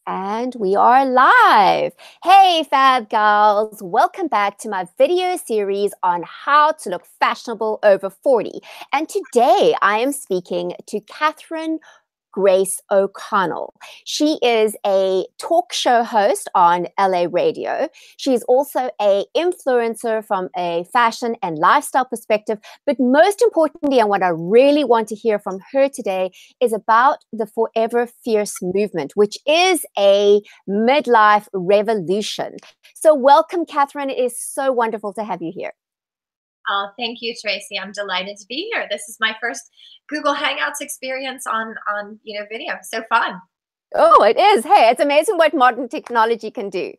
And we are live. Hey, Fab Gals. Welcome back to my video series on how to look fashionable over 40. And today I am speaking to Catherine Grace O'Connell. She is a talk show host on LA radio. She's also an influencer from a fashion and lifestyle perspective. But most importantly, and what I really want to hear from her today is about the Forever Fierce movement, which is a midlife revolution. So welcome, Catherine. It is so wonderful to have you here. Oh, thank you, Tracy. I'm delighted to be here. This is my first Google Hangouts experience on video. So fun. Oh, it is. Hey, it's amazing what modern technology can do.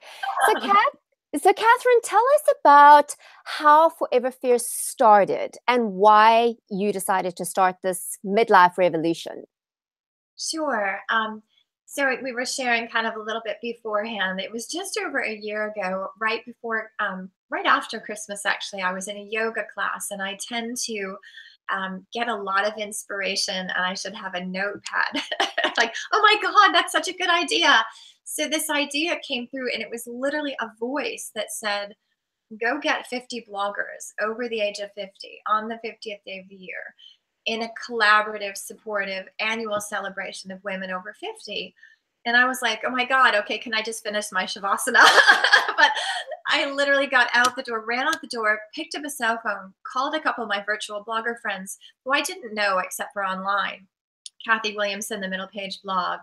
So, Catherine, tell us about how Forever Fierce started and why you decided to start this midlife revolution. Sure. So we were sharing kind of a little bit beforehand. It was just over a year ago, right after Christmas, actually. I was in a yoga class, and I tend to get a lot of inspiration, and I should have a notepad. Like, oh my God, that's such a good idea. So this idea came through, and it was literally a voice that said, go get 50 bloggers over the age of 50 on the 50th day of the year in a collaborative, supportive annual celebration of women over 50. And I was like, oh my God, okay, can I just finish my Shavasana? But I literally got out the door, ran out the door, picked up a cell phone, called a couple of my virtual blogger friends who I didn't know except for online. Kathy Williamson, the Middle Page blog,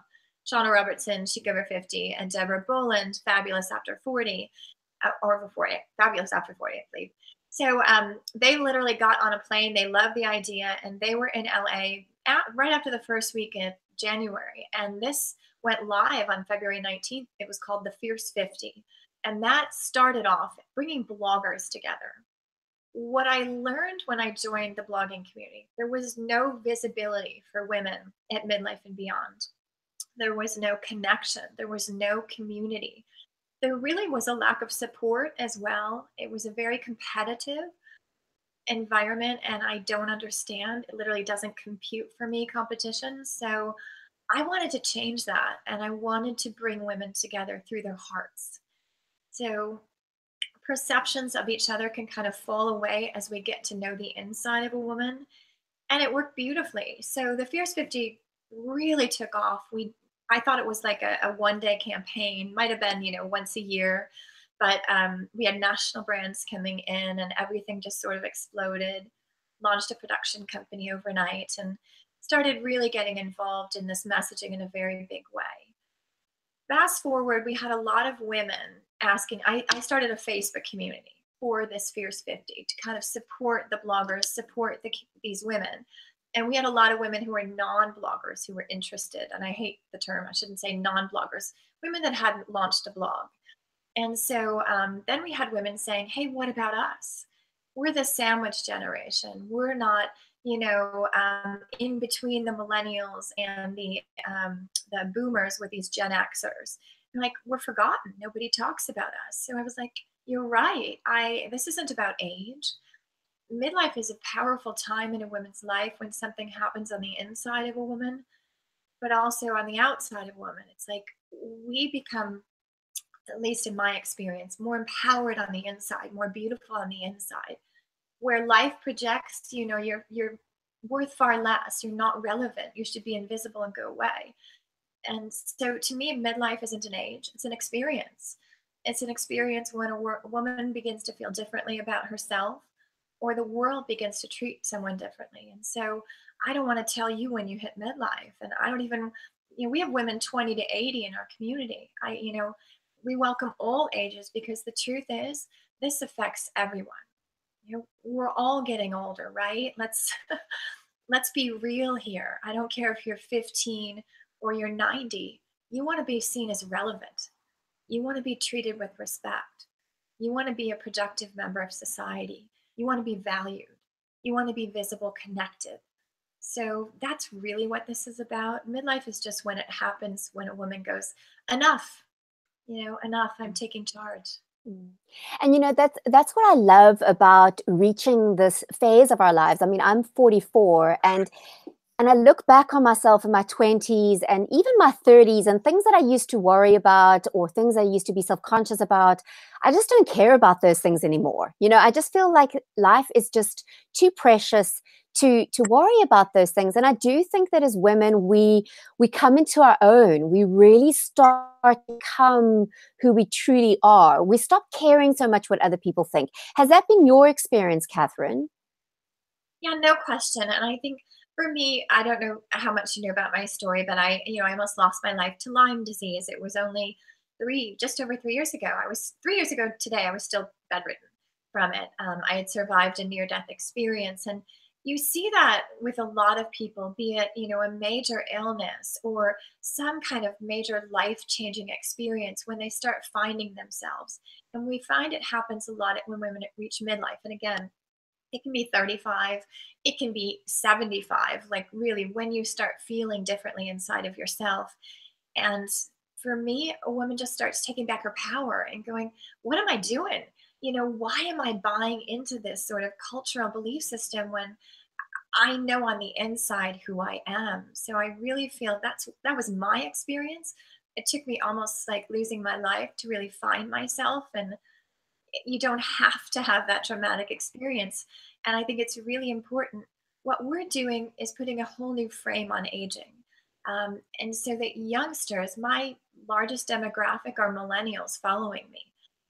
Shauna Robertson, Chic Over 50, and Deborah Boland, Fabulous After 40, or before 40, Fabulous After 40, I believe. So they literally got on a plane. They loved the idea, and they were in LA right after the first week in January. And this went live on February 19th. It was called the Fierce 50. And that started off bringing bloggers together. What I learned when I joined the blogging community, there was no visibility for women at midlife and beyond. There was no connection. There was no community. There really was a lack of support as well. It was a very competitive environment, and I don't understand. It literally doesn't compute for me, competition. So I wanted to change that, and I wanted to bring women together through their hearts. So perceptions of each other can kind of fall away as we get to know the inside of a woman, and it worked beautifully. So the Fierce 50 really took off. I thought it was like a one-day campaign, might have been, once a year, but we had national brands coming in, and everything just sort of exploded. Launched a production company overnight and started really getting involved in this messaging in a very big way. Fast forward, we had a lot of women asking. I started a Facebook community for this Fierce 50 to kind of support the bloggers, support these women. And we had a lot of women who were non-bloggers who were interested. And I hate the term, I shouldn't say non-bloggers, women that hadn't launched a blog. And so then we had women saying, hey, what about us? We're the sandwich generation. We're not, in between the millennials and the boomers with these Gen Xers. And like, we're forgotten. Nobody talks about us. So I was like, you're right. This isn't about age. Midlife is a powerful time in a woman's life when something happens on the inside of a woman, but also on the outside of a woman. It's like we become, at least in my experience, more empowered on the inside, more beautiful on the inside, where life projects, you're worth far less. You're not relevant. You should be invisible and go away. And so to me, midlife isn't an age. It's an experience. It's an experience when a woman begins to feel differently about herself, or the world begins to treat someone differently. And so I don't want to tell you when you hit midlife. And I don't even, we have women 20 to 80 in our community. We welcome all ages, because the truth is this affects everyone. We're all getting older, right? Let's be real here. I don't care if you're 15 or you're 90. You want to be seen as relevant. You want to be treated with respect. You want to be a productive member of society. You want to be valued. You want to be visible, connected. So that's really what this is about. Midlife is just when it happens, when a woman goes, enough, enough, I'm taking charge. And that's what I love about reaching this phase of our lives. I mean, I'm 44, and And I look back on myself in my 20s and even my 30s and things that I used to worry about or things I used to be self-conscious about. I just don't care about those things anymore. I just feel like life is just too precious to worry about those things. And I do think that as women, we come into our own. We really start to become who we truly are. We stop caring so much what other people think. Has that been your experience, Catherine? Yeah, no question. And I think for me, I don't know how much you know about my story, but I almost lost my life to Lyme disease. It was only just over 3 years ago. I was 3 years ago today. I was still bedridden from it. I had survived a near-death experience, and you see that with a lot of people, be it a major illness or some kind of major life-changing experience when they start finding themselves. And we find it happens a lot when women reach midlife. And again, it can be 35, it can be 75, like really when you start feeling differently inside of yourself. And for me, a woman just starts taking back her power and going, what am I doing? Why am I buying into this sort of cultural belief system when I know on the inside who I am? So I really feel that was my experience. It took me almost like losing my life to really find myself, and you don't have to have that traumatic experience. And I think it's really important. What we're doing is putting a whole new frame on aging. And so that youngsters, my largest demographic are millennials following me.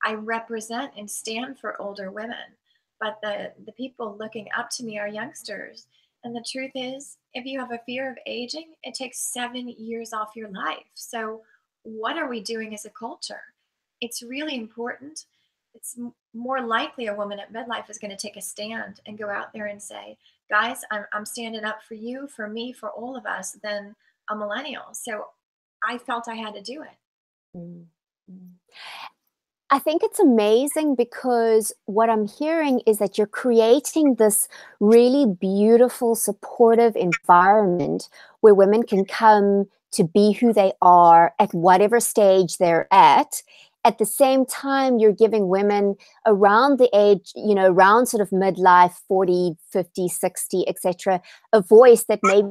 I represent and stand for older women, but the people looking up to me are youngsters. And the truth is, if you have a fear of aging, it takes 7 years off your life. So, what are we doing as a culture? It's really important. It's more likely a woman at midlife is going to take a stand and go out there and say, guys, I'm standing up for you, for me, for all of us, than a millennial. So I felt I had to do it. Mm, mm. I think it's amazing because what I'm hearing is that you're creating this really beautiful, supportive environment where women can come to be who they are at whatever stage they're at. At the same time, you're giving women around the age, around sort of midlife, 40, 50, 60, etc., a voice that maybe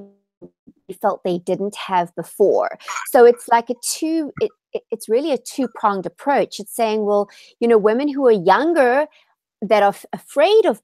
felt they didn't have before. So it's like it's really a two-pronged approach. It's saying, well, women who are younger that are afraid of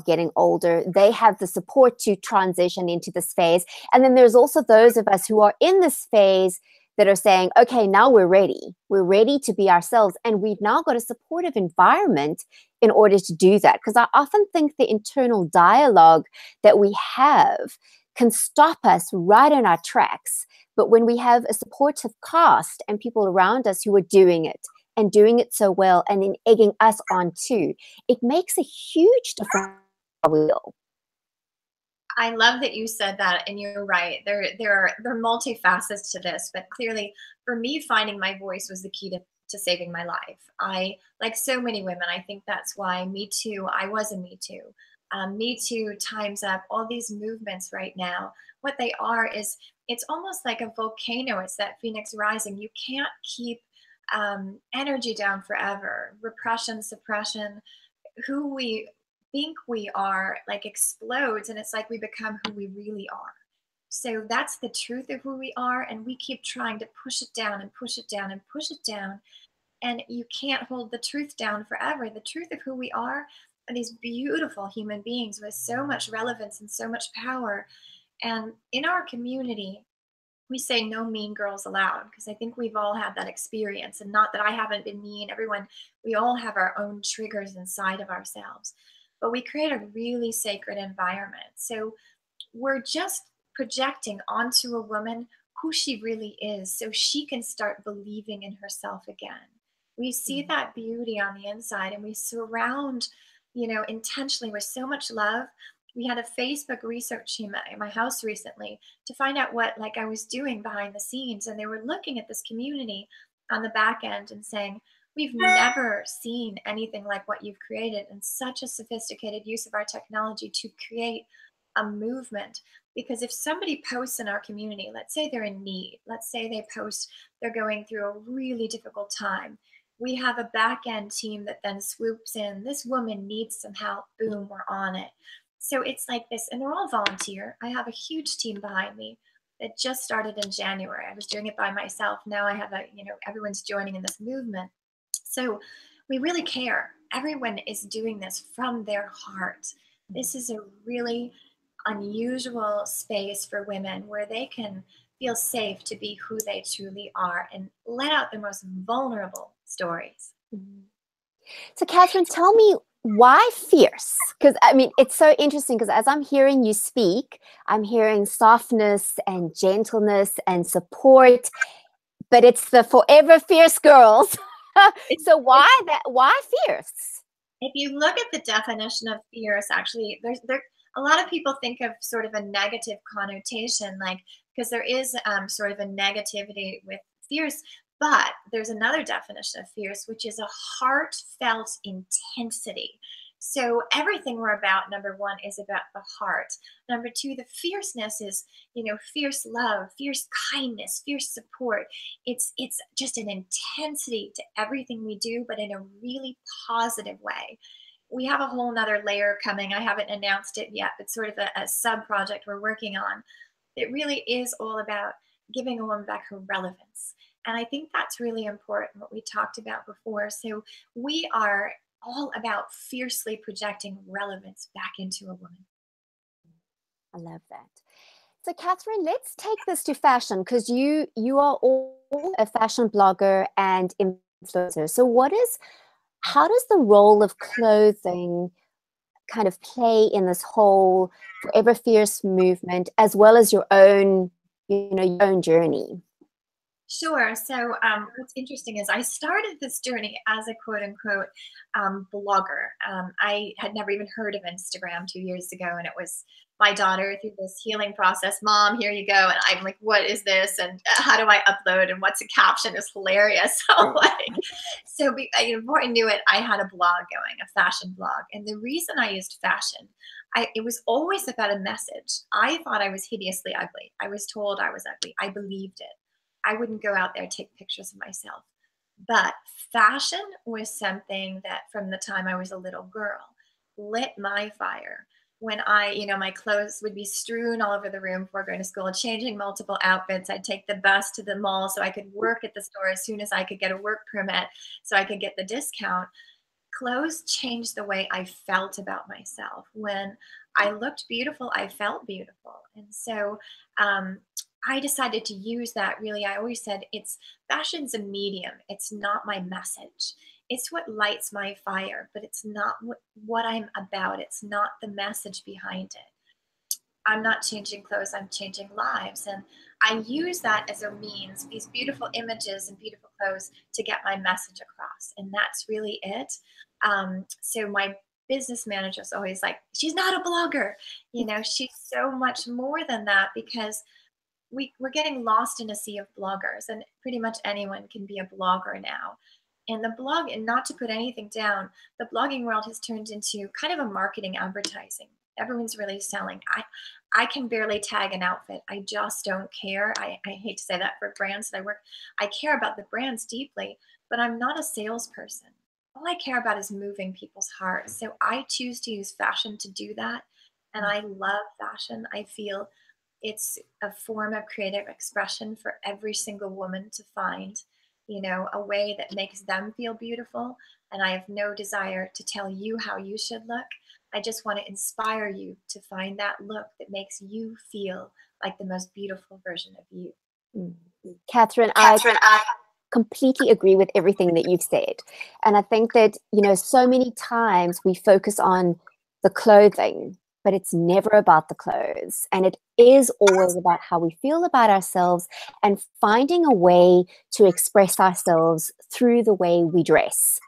getting older, they have the support to transition into this phase. And then there's also those of us who are in this phase that are saying, okay, now we're ready. We're ready to be ourselves. And we've now got a supportive environment in order to do that. Because I often think the internal dialogue that we have can stop us right in our tracks. But when we have a supportive cast and people around us who are doing it and doing it so well and then egging us on too, it makes a huge difference. I love that you said that, and you're right. There are multifacets to this, but clearly, for me, finding my voice was the key to saving my life. I, like so many women, I think that's why Me Too. I was a Me Too. Me Too, Times Up, all these movements right now. What they are is it's almost like a volcano. It's that phoenix rising. You can't keep energy down forever. Repression, suppression, who we think we are like explodes, and it's like we become who we really are. So that's the truth of who we are, and we keep trying to push it down and push it down and push it down, and you can't hold the truth down forever. The truth of who we are these beautiful human beings with so much relevance and so much power. And in our community, we say no mean girls allowed, because I think we've all had that experience. And not that I haven't been mean, everyone, we all have our own triggers inside of ourselves. But we create a really sacred environment. So we're just projecting onto a woman who she really is so she can start believing in herself again. We see that beauty on the inside, and we surround, intentionally with so much love. We had a Facebook research team at my house recently to find out what like I was doing behind the scenes, and they were looking at this community on the back end and saying, we've never seen anything like what you've created, and such a sophisticated use of our technology to create a movement. Because if somebody posts in our community, let's say they're in need, let's say they post they're going through a really difficult time, we have a back end team that then swoops in. This woman needs some help. Boom, we're on it. So it's like this, and they're all volunteer. I have a huge team behind me that just started in January. I was doing it by myself. Now I have everyone's joining in this movement. So we really care. Everyone is doing this from their heart. This is a really unusual space for women where they can feel safe to be who they truly are and let out their most vulnerable stories. Mhm. So, Catherine, tell me, why fierce? Because I mean, it's so interesting because as I'm hearing you speak, I'm hearing softness and gentleness and support, but it's the forever fierce girls. So why fierce? If you look at the definition of fierce, actually, there a lot of people think of sort of a negative connotation, like because there is sort of a negativity with fierce, but there's another definition of fierce, which is a heartfelt intensity. So everything we're about, number one, is about the heart. Number two, the fierceness is, fierce love, fierce kindness, fierce support. It's just an intensity to everything we do, but in a really positive way. We have a whole nother layer coming. I haven't announced it yet, but sort of a sub project we're working on. It really is all about giving a woman back her relevance. And I think that's really important, what we talked about before. So we are all about fiercely projecting relevance back into a woman. I love that. So, Catherine, let's take this to fashion because you are all a fashion blogger and influencer. So, how does the role of clothing kind of play in this whole Forever Fierce movement, as well as your own, your own journey? Sure. So what's interesting is I started this journey as a quote unquote blogger. I had never even heard of Instagram 2 years ago. And it was my daughter through this healing process. Mom, here you go. And I'm like, what is this? And how do I upload? And what's a caption? Is hilarious. Before I knew it, I had a blog going, a fashion blog. And the reason I used fashion, it was always about a message. I thought I was hideously ugly. I was told I was ugly. I believed it. I wouldn't go out there and take pictures of myself. But fashion was something that from the time I was a little girl lit my fire. When my clothes would be strewn all over the room before going to school, changing multiple outfits. I'd take the bus to the mall so I could work at the store as soon as I could get a work permit so I could get the discount. Clothes changed the way I felt about myself. When I looked beautiful, I felt beautiful. And so I decided to use that. Really, I always said fashion's a medium. It's not my message. It's what lights my fire, but it's not what I'm about. It's not the message behind it. I'm not changing clothes, I'm changing lives. And I use that as a means, these beautiful images and beautiful clothes, to get my message across. And that's really it. So my business manager is always like, she's not a blogger. She's so much more than that, because we're getting lost in a sea of bloggers, and pretty much anyone can be a blogger now. And not to put anything down, the blogging world has turned into kind of a marketing advertising. Everyone's really selling. I can barely tag an outfit. I just don't care. I hate to say that for brands that I work. I care about the brands deeply, but I'm not a salesperson. All I care about is moving people's hearts. So I choose to use fashion to do that. And I love fashion. I feel it's a form of creative expression for every single woman to find, a way that makes them feel beautiful. And I have no desire to tell you how you should look. I just want to inspire you to find that look that makes you feel like the most beautiful version of you. Catherine, I completely agree with everything that you've said. And I think that, so many times we focus on the clothing, but it's never about the clothes. And it is always about how we feel about ourselves and finding a way to express ourselves through the way we dress.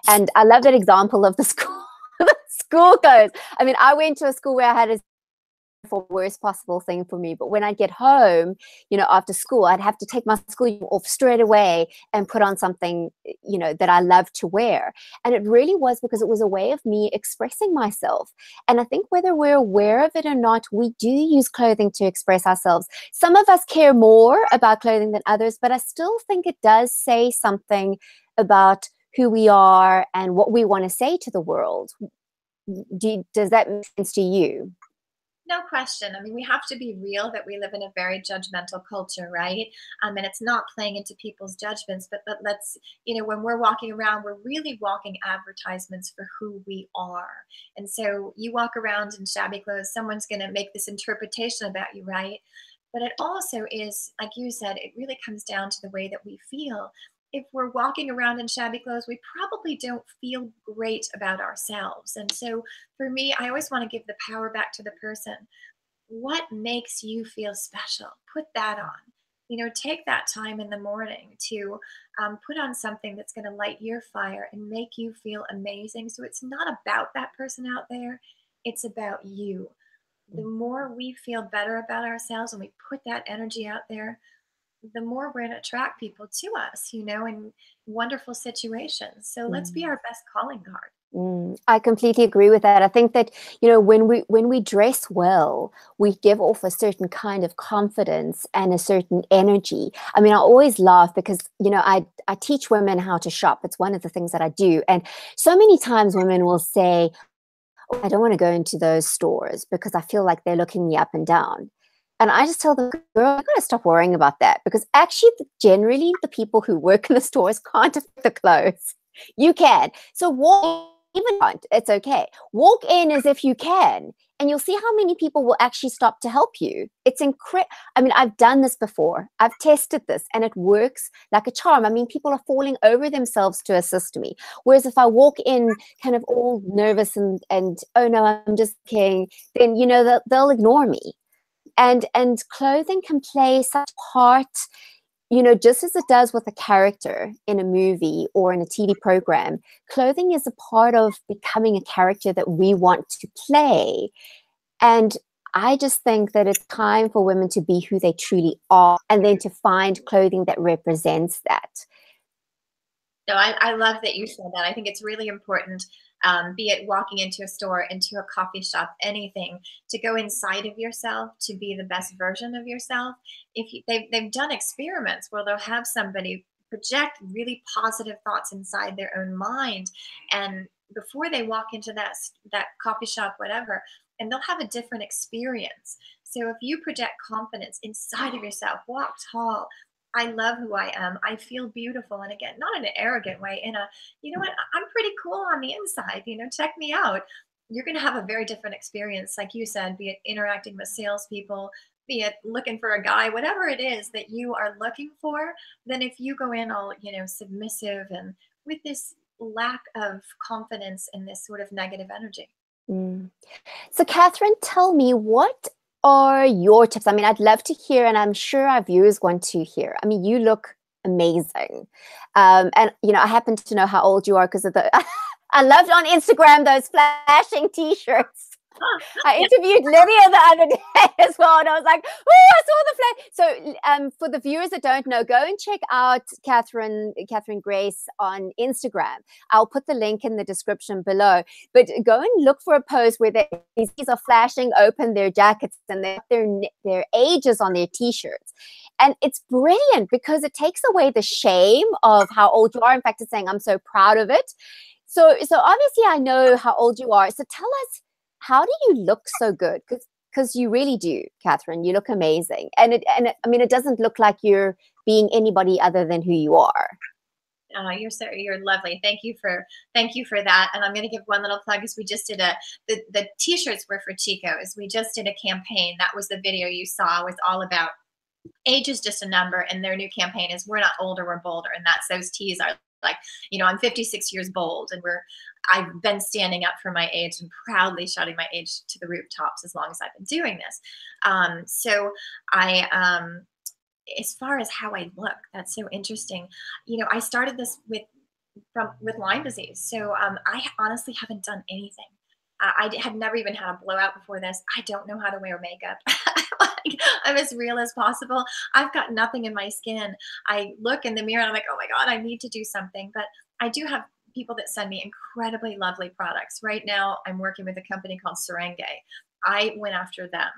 And I love that example of the school clothes. I mean, I went to a school where I had for worst possible thing for me. But when I get home, after school, I'd have to take my school uniform off straight away and put on something, that I love to wear. And it really was because it was a way of me expressing myself. And I think whether we're aware of it or not, we do use clothing to express ourselves. Some of us care more about clothing than others, but I still think it does say something about who we are and what we want to say to the world. Does that make sense to you? No question. I mean, we have to be real that we live in a very judgmental culture, right? And it's not playing into people's judgments, but let's, when we're walking around, we're really walking advertisements for who we are. And so you walk around in shabby clothes, someone's going to make this interpretation about you, right? But it also is, like you said, it really comes down to the way that we feel. If we're walking around in shabby clothes, we probably don't feel great about ourselves. And so for me, I always want to give the power back to the person. What makes you feel special? Put that on. Take that time in the morning to put on something that's going to light your fire and make you feel amazing. So it's not about that person out there, it's about you. The more we feel better about ourselves and we put that energy out there, the more we're going to attract people to us, in wonderful situations. So let's be our best calling card. I completely agree with that. I think that, when we dress well, we give off a certain kind of confidence and a certain energy. I mean, I always laugh because, I teach women how to shop. It's one of the things that I do. And so many times women will say, oh, I don't want to go into those stores because I feel like they're looking me up and down. And I just tell them, girl, you got to stop worrying about that, because actually, generally, the people who work in the stores can't afford the clothes. You can. So walk, even can't, it's okay. Walk in as if you can, and you'll see how many people will actually stop to help you. It's incredible. I mean, I've done this before. I've tested this, and it works like a charm. I mean, people are falling over themselves to assist me. Whereas if I walk in kind of all nervous and oh no, I'm just kidding, then they'll ignore me. And clothing can play such part, just as it does with a character in a movie or in a TV program. Clothing is a part of becoming a character that we want to play. And I just think that it's time for women to be who they truly are, and then to find clothing that represents that. No, I love that you said that. I think it's really important, be it walking into a store, into a coffee shop, anything, to go inside of yourself to be the best version of yourself. They've done experiments where they'll have somebody project really positive thoughts inside their own mind, and before they walk into that coffee shop, whatever, and they'll have a different experience. So if you project confidence inside of yourself, walk tall. I love who I am. I feel beautiful. And again, not in an arrogant way, in a, you know what, I'm pretty cool on the inside, check me out. You're going to have a very different experience, like you said, be it interacting with salespeople, be it looking for a guy, whatever it is that you are looking for, than if you go in all, submissive and with this lack of confidence and this sort of negative energy. So, Catherine, tell me, what are your tips? I mean, I'd love to hear, and I'm sure our viewers want to hear. I mean, you look amazing. And, I happen to know how old you are because of the, I loved on Instagram those flashing t-shirts. I interviewed Lydia the other day as well, and I was like, "Oh, I saw the flag." So, for the viewers that don't know, go and check out Catherine Grace on Instagram. I'll put the link in the description below. But go and look for a post where these are flashing open their jackets and their ages on their t-shirts. And it's brilliant because it takes away the shame of how old you are. In fact, it's saying, "I'm so proud of it." So obviously, I know how old you are. So tell us, how do you look so good? Because you really do, Catherine. You look amazing, and I mean, it doesn't look like you're being anybody other than who you are. Oh, you're lovely. Thank you for that. And I'm going to give one little plug, because we just did the t-shirts were for Chico's. We just did a campaign. That was the video you saw, was all about age is just a number, and their new campaign is we're not older, we're bolder. And that's, those tees are like, I'm 56 years bold, and I've been standing up for my age and proudly shouting my age to the rooftops as long as I've been doing this. So as far as how I look, that's so interesting. I started this with Lyme disease. So I honestly haven't done anything. I had never even had a blowout before this. I don't know how to wear makeup. I'm as real as possible. I've got nothing in my skin. I look in the mirror and I'm like, oh my God, I need to do something. But I do have people that send me incredibly lovely products. Right now, I'm working with a company called Serenge. I went after them.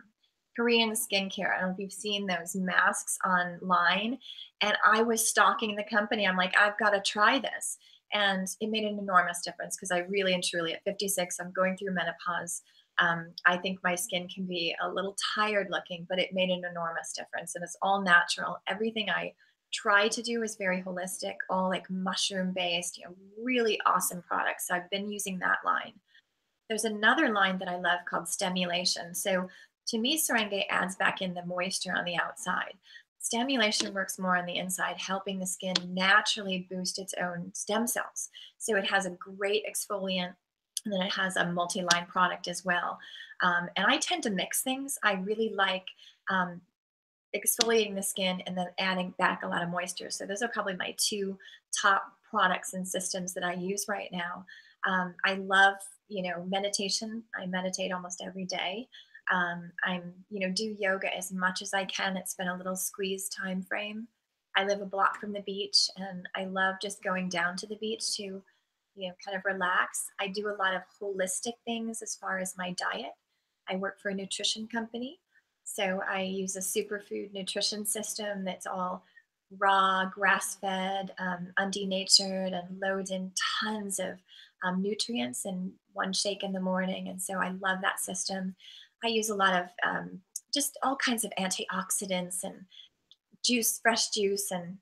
Korean skincare. I don't know if you've seen those masks online. And I was stalking the company. I'm like, I've got to try this. And it made an enormous difference because I really and truly, at 56, I'm going through menopause. I think my skin can be a little tired looking, but it made an enormous difference. And it's all natural. Everything I try to do is very holistic, all like mushroom based, really awesome products. So I've been using that line. There's another line that I love called stimulation. So to me, Serenge adds back in the moisture on the outside. Stimulation works more on the inside, helping the skin naturally boost its own stem cells. So it has a great exfoliant, and then it has a multi-line product as well. And I tend to mix things. I really like exfoliating the skin and then adding back a lot of moisture. So those are probably my two top products and systems that I use right now. I love, meditation. I meditate almost every day. Do yoga as much as I can. It's been a little squeezed time frame. I live a block from the beach, and I love just going down to the beach to, kind of relax. I do a lot of holistic things as far as my diet. I work for a nutrition company, so I use a superfood nutrition system that's all raw, grass-fed, undenatured, and loads in tons of nutrients in one shake in the morning. And so I love that system. I use a lot of just all kinds of antioxidants and fresh juice, and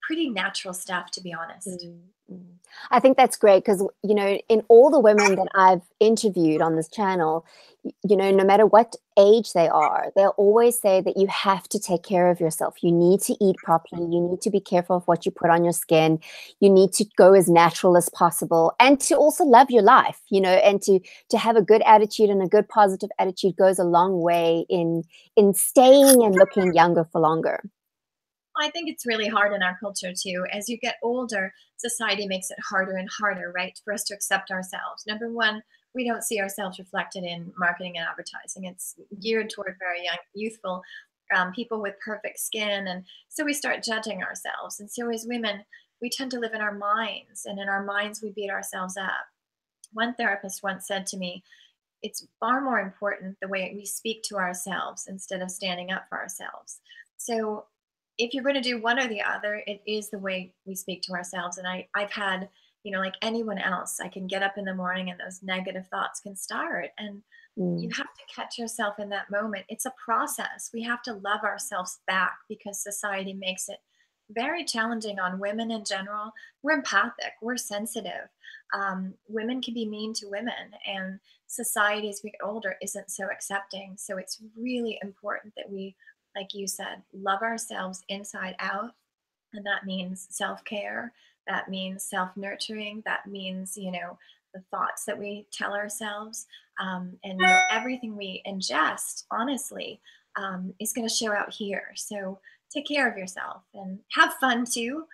pretty natural stuff, to be honest. I think that's great because, in all the women that I've interviewed on this channel, no matter what age they are, they'll always say that you have to take care of yourself. You need to eat properly. You need to be careful of what you put on your skin. You need to go as natural as possible, and to also love your life, and to have a good attitude, and a good positive attitude goes a long way in staying and looking younger for longer. I think it's really hard in our culture too. As you get older, society makes it harder and harder, right, for us to accept ourselves. Number one, we don't see ourselves reflected in marketing and advertising. It's geared toward very young, youthful people with perfect skin. And so we start judging ourselves. And so as women, we tend to live in our minds, and in our minds, we beat ourselves up. One therapist once said to me, it's far more important the way we speak to ourselves instead of standing up for ourselves. So if you're going to do one or the other, it is the way we speak to ourselves. And I've had, like anyone else, I can get up in the morning and those negative thoughts can start. And you have to catch yourself in that moment. It's a process. We have to love ourselves back because society makes it very challenging on women in general. We're empathic, we're sensitive. Women can be mean to women, and society as we get older isn't so accepting. So it's really important that we, like you said, love ourselves inside out. And that means self-care. That means self-nurturing. That means, the thoughts that we tell ourselves. And everything we ingest, honestly, is going to show out here. So take care of yourself and have fun too.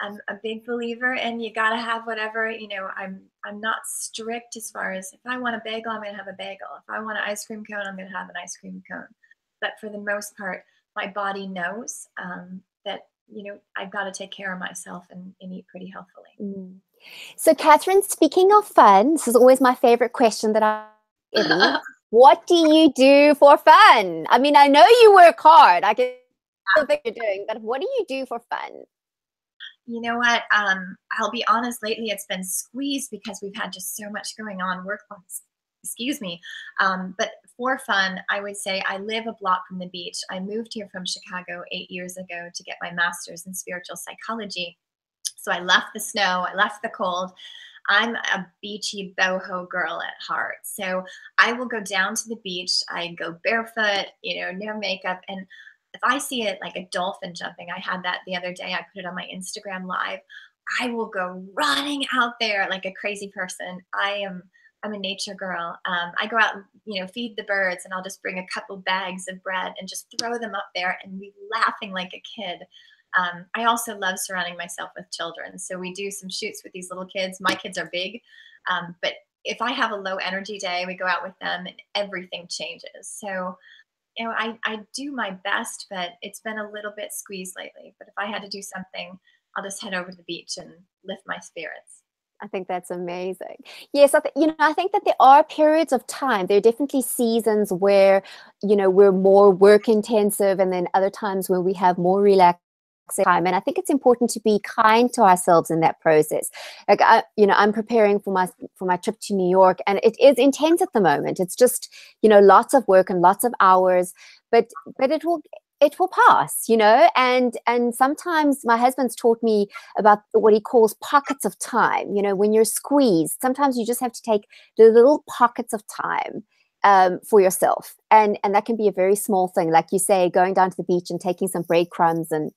I'm a big believer, and you got to have whatever, I'm not strict as far as if I want a bagel, I'm going to have a bagel. If I want an ice cream cone, I'm going to have an ice cream cone. But for the most part, my body knows that, I've got to take care of myself and eat pretty healthfully. So, Catherine, speaking of fun, this is always my favorite question that I ask. What do you do for fun? I mean, I know you work hard. I can think you're doing, but what do you do for fun? You know what? I'll be honest, lately it's been squeezed because we've had just so much going on work-wise. Excuse me. But for fun, I would say I live a block from the beach. I moved here from Chicago 8 years ago to get my master's in spiritual psychology. So I left the snow, I left the cold. I'm a beachy boho girl at heart. So I will go down to the beach. I go barefoot, no makeup. And if I see it like a dolphin jumping, I had that the other day, I put it on my Instagram live. I will go running out there like a crazy person. I'm a nature girl. I go out and, feed the birds, and I'll just bring a couple bags of bread and just throw them up there and be laughing like a kid. I also love surrounding myself with children. So we do some shoots with these little kids. My kids are big, but if I have a low energy day, we go out with them and everything changes. So, I do my best, but it's been a little bit squeezed lately. But if I had to do something, I'll just head over to the beach and lift my spirits. I think that's amazing. Yes, I think that there are periods of time. There are definitely seasons where, we're more work intensive, and then other times when we have more relaxed time, and I think it's important to be kind to ourselves in that process. Like I'm preparing for my trip to New York, and it is intense at the moment. It's just lots of work and lots of hours, but it will pass, and sometimes my husband's taught me about what he calls pockets of time. When you're squeezed, sometimes you just have to take the little pockets of time for yourself. And that can be a very small thing. Like you say, going down to the beach and taking some breadcrumbs and,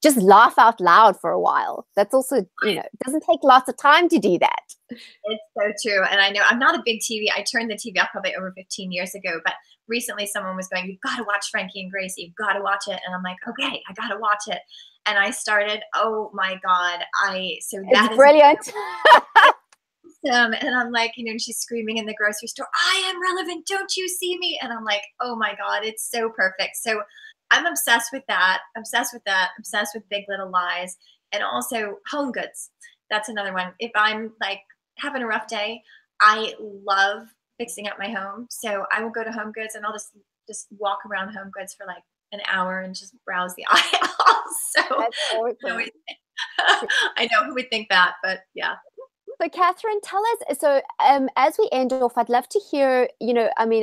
just laugh out loud for a while. That's also, it doesn't take lots of time to do that. It's so true. And I know I'm not a big I turned the TV off probably over 15 years ago, but recently someone was going, "You've got to watch Frankie and Gracie. You've got to watch it." And I'm like, okay, I got to watch it. And I started, oh my God. It's brilliant. And I'm like, she's screaming in the grocery store, "I am relevant. Don't you see me?" And I'm like, oh my God, it's so perfect. So I'm obsessed with that, obsessed with Big Little Lies, and also Home Goods. That's another one. If I'm like having a rough day, I love fixing up my home. So I will go to Home Goods and I'll just walk around Home Goods for like an hour and just browse the aisles. So that's awesome. I know who would think that, but yeah. So Catherine, tell us, so as we end off, I'd love to hear,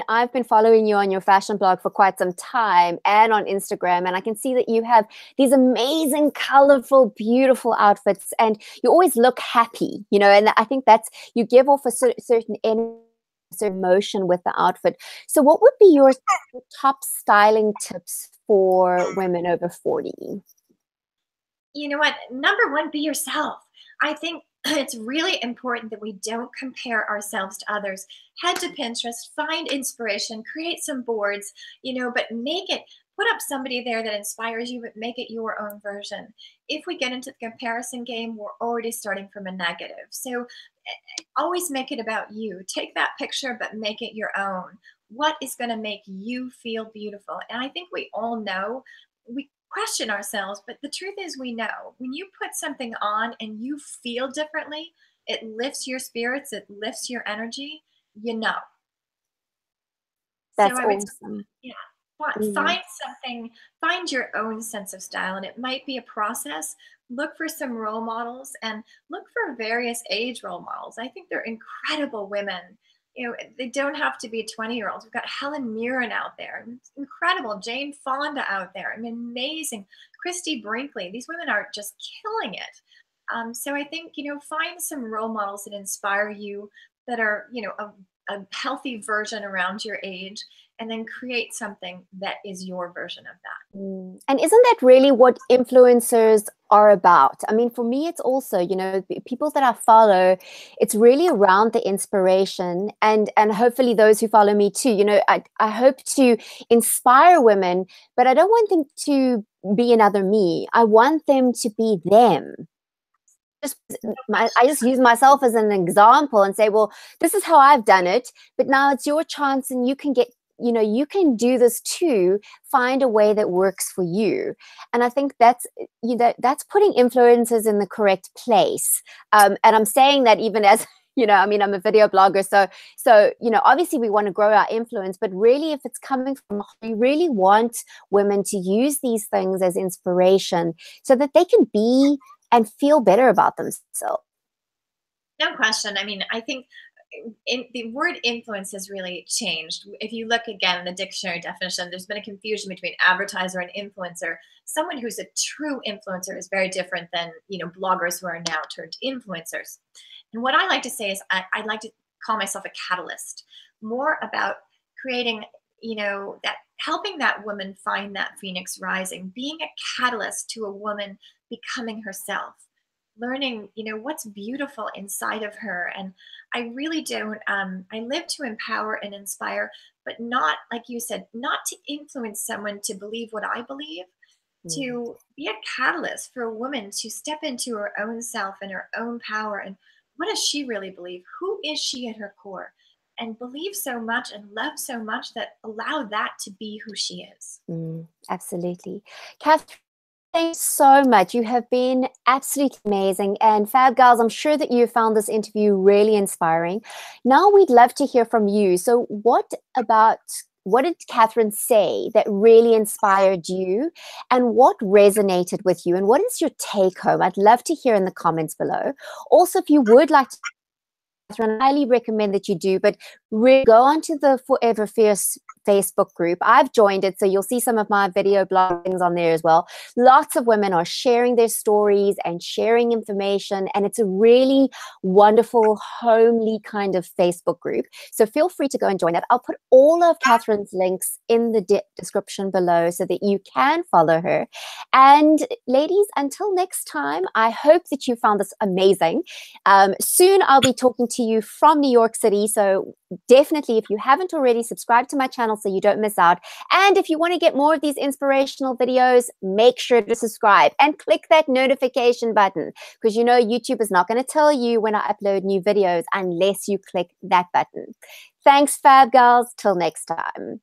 I've been following you on your fashion blog for quite some time and on Instagram, and I can see that you have these amazing, colorful, beautiful outfits, and you always look happy, and I think you give off a certain energy, certain emotion with the outfit. So what would be your top styling tips for women over 40? You know what? Number one, be yourself. I think it's really important that we don't compare ourselves to others. Head to Pinterest, find inspiration, create some boards, but put up somebody there that inspires you, but make it your own version. If we get into the comparison game, we're already starting from a negative. So always make it about you. Take that picture, but make it your own. What is going to make you feel beautiful? And I think we all know, we question ourselves, but the truth is we know when you put something on and you feel differently, it lifts your spirits, it lifts your energy, That's awesome. Find something, find your own sense of style, and it might be a process. Look for some role models and look for various age role models. I think they're incredible women. They don't have to be 20-year-olds. We've got Helen Mirren out there. It's incredible. Jane Fonda out there. Amazing. Christy Brinkley. These women are just killing it. So I think, find some role models that inspire you, that are, a healthy version around your age, and then create something that is your version of that. And isn't that really what influencers are about? I mean, for me, it's also, people that I follow, it's really around the inspiration, and hopefully those who follow me too. I hope to inspire women, but I don't want them to be another me. I want them to be them. I just use myself as an example and say, well, this is how I've done it, but now it's your chance, and you can get, you can do this too. Find a way that works for you. And I think that's putting influencers in the correct place. And I'm saying that even as, I'm a video blogger. So, obviously we want to grow our influence, but really if it's coming from, we really want women to use these things as inspiration so that they can be and feel better about themselves. No question. I mean, I think the word influence has really changed. If you look again in the dictionary definition, there's been a confusion between advertiser and influencer. Someone who's a true influencer is very different than, bloggers who are now turned influencers. And what I like to say is I like to call myself a catalyst, more about creating, that helping that woman find that phoenix rising, being a catalyst to a woman becoming herself, learning, what's beautiful inside of her. And I really don't, I live to empower and inspire, but not, like you said, not to influence someone to believe what I believe, to be a catalyst for a woman to step into her own self and her own power. And what does she really believe? Who is she at her core? And believe so much and love so much that allow that to be who she is. Absolutely. Catherine, thanks so much. You have been absolutely amazing. And Fab Girls, I'm sure that you found this interview really inspiring. Now we'd love to hear from you. So what about what did Catherine say that really inspired you, and what resonated with you, and what is your take home? I'd love to hear in the comments below. Also, if you would like to, Catherine, I highly recommend that you do, but really go onto the Forever Fierce Facebook group. I've joined it, so you'll see some of my video bloggings on there as well. Lots of women are sharing their stories and sharing information, and it's a really wonderful, homely kind of Facebook group. So feel free to go and join that. I'll put all of Catherine's links in the description below so that you can follow her. And ladies, until next time, I hope that you found this amazing. Soon I'll be talking to you from New York City, so definitely, if you haven't already, subscribe to my channel so you don't miss out. And if you want to get more of these inspirational videos, make sure to subscribe and click that notification button, because you know YouTube is not going to tell you when I upload new videos unless you click that button. Thanks, Fab Girls. Till next time.